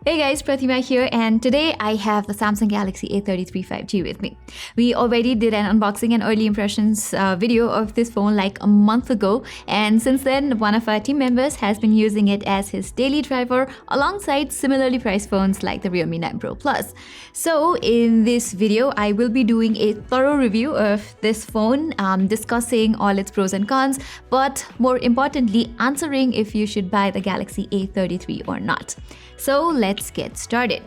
Hey guys, Pratima here, and today I have the Samsung Galaxy A33 5G with me. We already did an unboxing and early impressions video of this phone like a month ago, and since then one of our team members has been using it as his daily driver alongside similarly priced phones like the Realme 9 Pro Plus. So in this video, I will be doing a thorough review of this phone, discussing all its pros and cons, but more importantly, answering if you should buy the Galaxy A33 or not. So let's get started.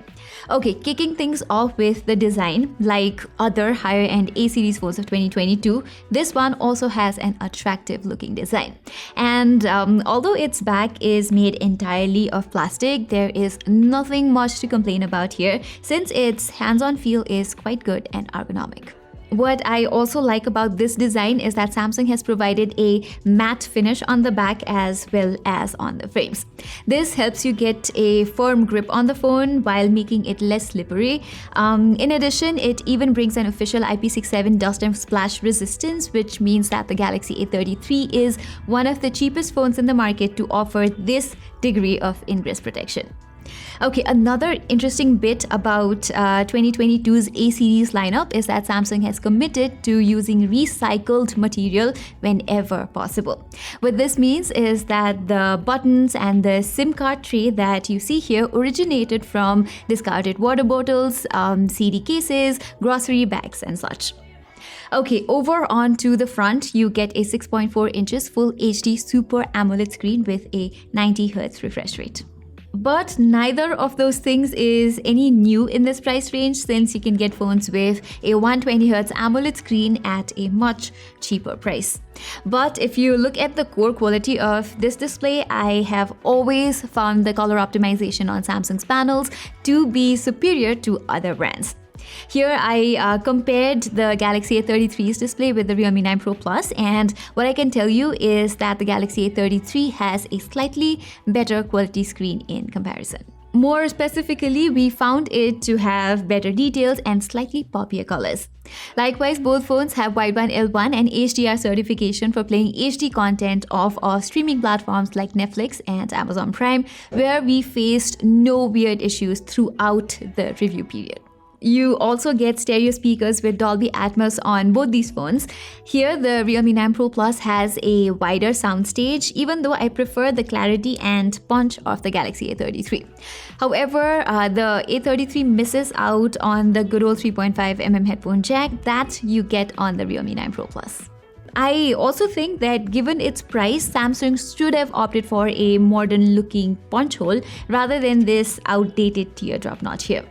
Okay, kicking things off with the design, like other higher-end A-series phones of 2022, this one also has an attractive looking design. And although its back is made entirely of plastic, there is nothing much to complain about here since its hands-on feel is quite good and ergonomic. What I also like about this design is that Samsung has provided a matte finish on the back as well as on the frames. This helps you get a firm grip on the phone while making it less slippery. In addition, it even brings an official IP67 dust and splash resistance, which means that the Galaxy A33 is one of the cheapest phones in the market to offer this degree of ingress protection. Okay, another interesting bit about 2022's A-series lineup is that Samsung has committed to using recycled material whenever possible. What this means is that the buttons and the SIM card tray that you see here originated from discarded water bottles, CD cases, grocery bags, and such. Okay, over onto the front, you get a 6.4 inches Full HD Super AMOLED screen with a 90Hz refresh rate. But neither of those things is any new in this price range since you can get phones with a 120Hz AMOLED screen at a much cheaper price. But if you look at the core quality of this display, I have always found the color optimization on Samsung's panels to be superior to other brands. Here I compared the Galaxy A33's display with the Realme 9 Pro Plus, and what I can tell you is that the Galaxy A33 has a slightly better quality screen in comparison. More specifically, we found it to have better details and slightly poppier colors. Likewise, both phones have wideband L1 and HDR certification for playing HD content off of streaming platforms like Netflix and Amazon Prime, where we faced no weird issues throughout the review period. You also get stereo speakers with Dolby Atmos on both these phones. Here, the Realme 9 Pro Plus has a wider soundstage, even though I prefer the clarity and punch of the Galaxy A33. However, the A33 misses out on the good old 3.5mm headphone jack that you get on the Realme 9 Pro Plus. I also think that given its price, Samsung should have opted for a modern-looking punch hole rather than this outdated teardrop notch here.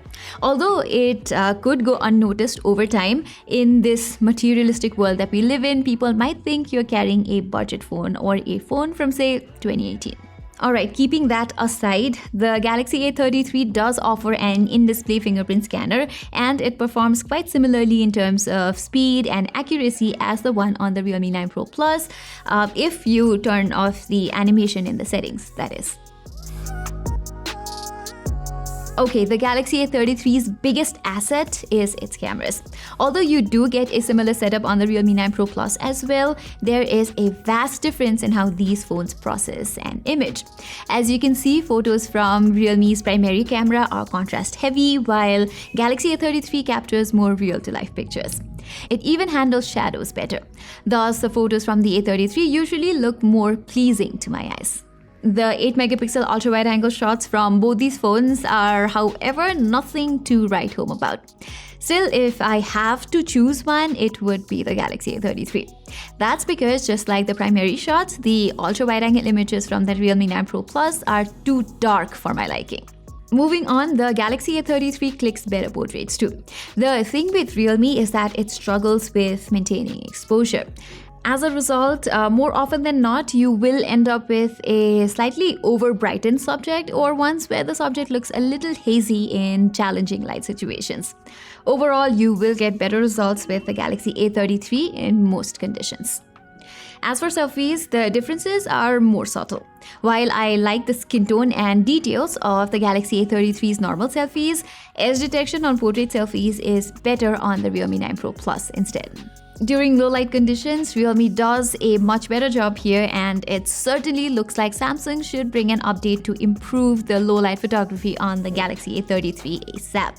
Although it could go unnoticed over time, in this materialistic world that we live in, people might think you're carrying a budget phone or a phone from, say, 2018. Alright, keeping that aside, the Galaxy A33 does offer an in-display fingerprint scanner, and it performs quite similarly in terms of speed and accuracy as the one on the Realme 9 Pro Plus, if you turn off the animation in the settings, that is. Okay, the Galaxy A33's biggest asset is its cameras. Although you do get a similar setup on the Realme 9 Pro Plus as well, there is a vast difference in how these phones process an image. As you can see, photos from Realme's primary camera are contrast heavy, while Galaxy A33 captures more real-to-life pictures. It even handles shadows better. Thus, the photos from the A33 usually look more pleasing to my eyes. The 8-megapixel ultra-wide-angle shots from both these phones are, however, nothing to write home about. Still, if I have to choose one, it would be the Galaxy A33. That's because, just like the primary shots, the ultra-wide-angle images from the Realme 9 Pro Plus are too dark for my liking. Moving on, the Galaxy A33 clicks better portraits too. The thing with Realme is that it struggles with maintaining exposure. As a result, more often than not, you will end up with a slightly over-brightened subject or ones where the subject looks a little hazy in challenging light situations. Overall, you will get better results with the Galaxy A33 in most conditions. As for selfies, the differences are more subtle. While I like the skin tone and details of the Galaxy A33's normal selfies, edge detection on portrait selfies is better on the Realme 9 Pro Plus instead. During low light conditions, Realme does a much better job here, and it certainly looks like Samsung should bring an update to improve the low light photography on the Galaxy A33 ASAP.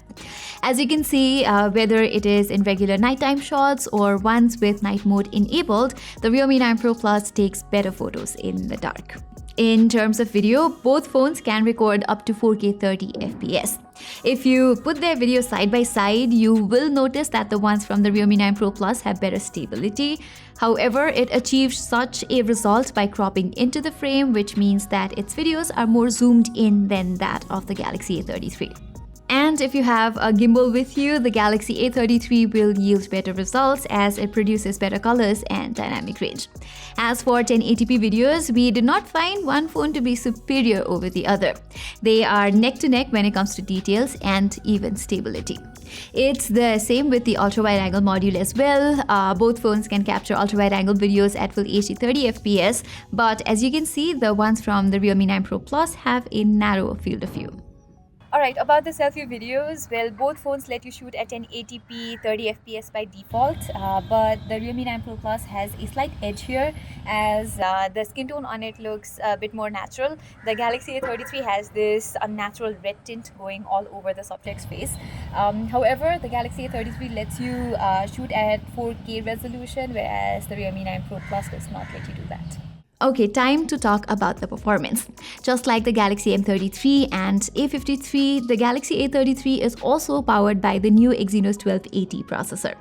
As you can see, whether it is in regular nighttime shots or ones with night mode enabled, the Realme 9 Pro Plus takes better photos in the dark. In terms of video, both phones can record up to 4K 30 FPS. If you put their video side by side, you will notice that the ones from the Realme 9 Pro Plus have better stability. However, it achieves such a result by cropping into the frame, which means that its videos are more zoomed in than that of the Galaxy A33. And if you have a gimbal with you, the Galaxy A33 will yield better results as it produces better colors and dynamic range. As for 1080p videos, we did not find one phone to be superior over the other. They are neck to neck when it comes to details and even stability. It's the same with the ultra-wide-angle module as well. Both phones can capture ultra-wide-angle videos at full HD 30 FPS, but as you can see, the ones from the Realme 9 Pro Plus have a narrower field of view. Alright, about the selfie videos, well, both phones let you shoot at 1080p 30 FPS by default, but the Realme 9 Pro Plus has a slight edge here as the skin tone on it looks a bit more natural. The Galaxy A33 has this unnatural red tint going all over the subject's face. However, the Galaxy A33 lets you shoot at 4K resolution, whereas the Realme 9 Pro Plus does not let you do that. Okay, time to talk about the performance. Just like the Galaxy M33 and A53, the Galaxy A33 is also powered by the new Exynos 1280 processor.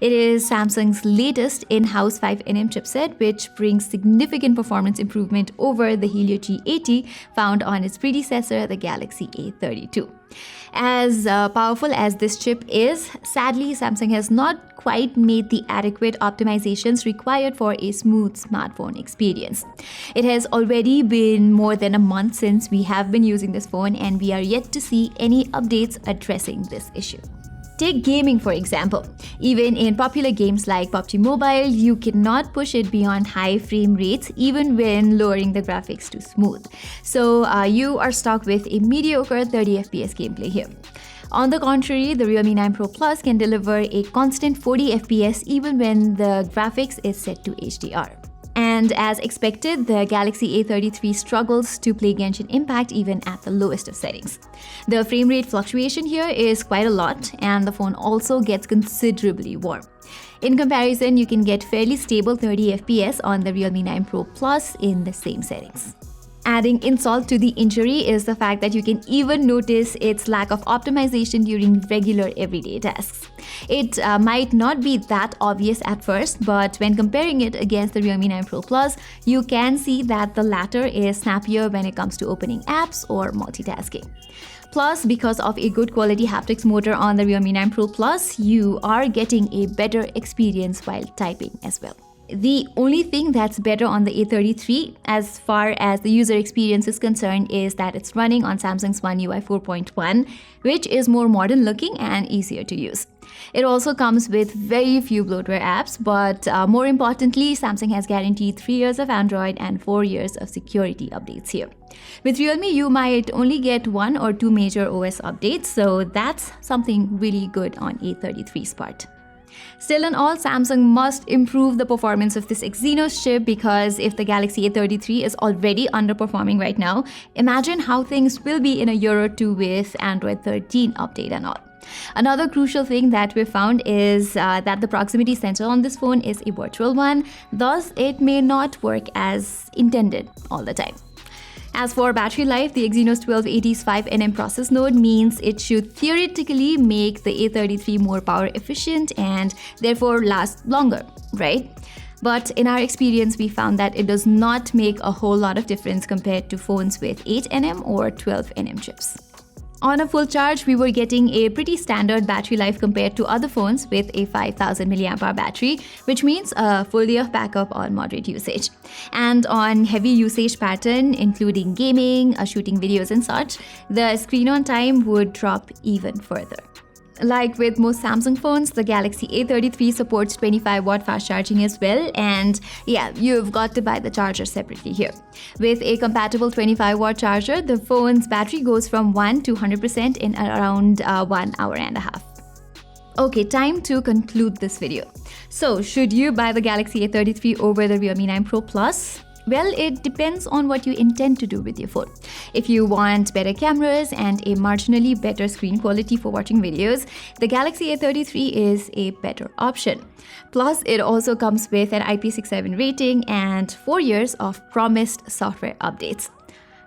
It is Samsung's latest in-house 5nm chipset, which brings significant performance improvement over the Helio G80 found on its predecessor, the Galaxy A32. As powerful as this chip is, sadly, Samsung has not quite made the adequate optimizations required for a smooth smartphone experience. It has already been more than a month since we have been using this phone, and we are yet to see any updates addressing this issue. Take gaming for example. Even in popular games like PUBG Mobile, you cannot push it beyond high frame rates even when lowering the graphics to smooth. So you are stuck with a mediocre 30 FPS gameplay here. On the contrary, the Realme 9 Pro Plus can deliver a constant 40 FPS even when the graphics is set to HDR. And as expected, the Galaxy A33 struggles to play Genshin Impact even at the lowest of settings. The frame rate fluctuation here is quite a lot, and the phone also gets considerably warm. In comparison, you can get fairly stable 30 FPS on the Realme 9 Pro Plus in the same settings. Adding insult to the injury is the fact that you can even notice its lack of optimization during regular everyday tasks. It might not be that obvious at first, but when comparing it against the Realme 9 Pro Plus, you can see that the latter is snappier when it comes to opening apps or multitasking. Plus, because of a good quality haptics motor on the Realme 9 Pro Plus, you are getting a better experience while typing as well. The only thing that's better on the A33 as far as the user experience is concerned is that it's running on Samsung's One UI 4.1, which is more modern looking and easier to use. It also comes with very few bloatware apps, but more importantly, Samsung has guaranteed 3 years of Android and 4 years of security updates here. With Realme, you might only get 1 or 2 major OS updates, so that's something really good on A33's part. Still in all, Samsung must improve the performance of this Exynos chip, because if the Galaxy A33 is already underperforming right now, imagine how things will be in a year or two with Android 13 update and all. Another crucial thing that we found is that the proximity sensor on this phone is a virtual one, thus it may not work as intended all the time. As for battery life, the Exynos 1280's 5nm process node means it should theoretically make the A33 more power efficient and therefore last longer, right? But in our experience, we found that it does not make a whole lot of difference compared to phones with 8nm or 12nm chips. On a full charge, we were getting a pretty standard battery life compared to other phones with a 5000 mAh battery, which means a full day of backup on moderate usage. And on heavy usage pattern, including gaming, shooting videos and such, the screen on time would drop even further. Like with most Samsung phones, the Galaxy A33 supports 25-watt fast charging as well, and yeah, you've got to buy the charger separately here. With a compatible 25-watt charger, the phone's battery goes from 1 to 100% in around 1 hour and a half. Okay, time to conclude this video. So, should you buy the Galaxy A33 over the Realme 9 Pro Plus? Well, it depends on what you intend to do with your phone. If you want better cameras and a marginally better screen quality for watching videos, the Galaxy A33 is a better option. Plus, it also comes with an IP67 rating and 4 years of promised software updates.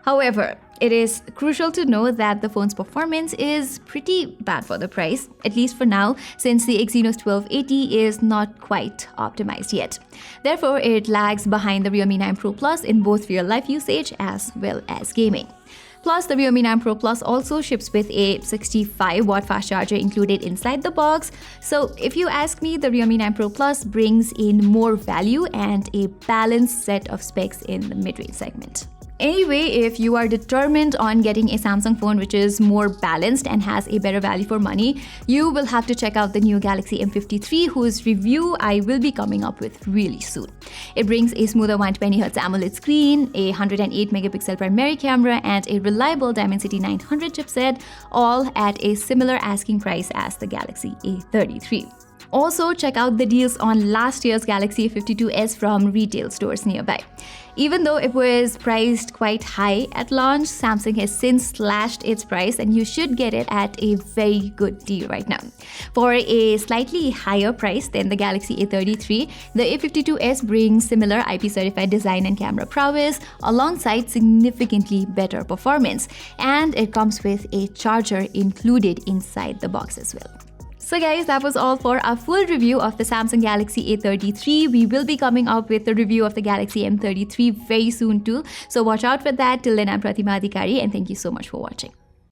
However, it is crucial to know that the phone's performance is pretty bad for the price, at least for now, since the Exynos 1280 is not quite optimized yet. Therefore, it lags behind the Realme 9 Pro Plus in both real-life usage as well as gaming. Plus, the Realme 9 Pro Plus also ships with a 65-watt fast charger included inside the box. So, if you ask me, the Realme 9 Pro Plus brings in more value and a balanced set of specs in the mid-range segment. Anyway, if you are determined on getting a Samsung phone which is more balanced and has a better value for money, you will have to check out the new Galaxy M53, whose review I will be coming up with really soon. It brings a smoother 120Hz AMOLED screen, a 108-megapixel primary camera, and a reliable Dimensity 900 chipset, all at a similar asking price as the Galaxy A33. Also, check out the deals on last year's Galaxy A52s from retail stores nearby. Even though it was priced quite high at launch, Samsung has since slashed its price and you should get it at a very good deal right now. For a slightly higher price than the Galaxy A33, the A52s brings similar IP-certified design and camera prowess alongside significantly better performance, and it comes with a charger included inside the box as well. So guys, that was all for our full review of the Samsung Galaxy A33. We will be coming up with the review of the Galaxy M33 very soon too. So watch out for that. Till then, I'm Pratima and thank you so much for watching.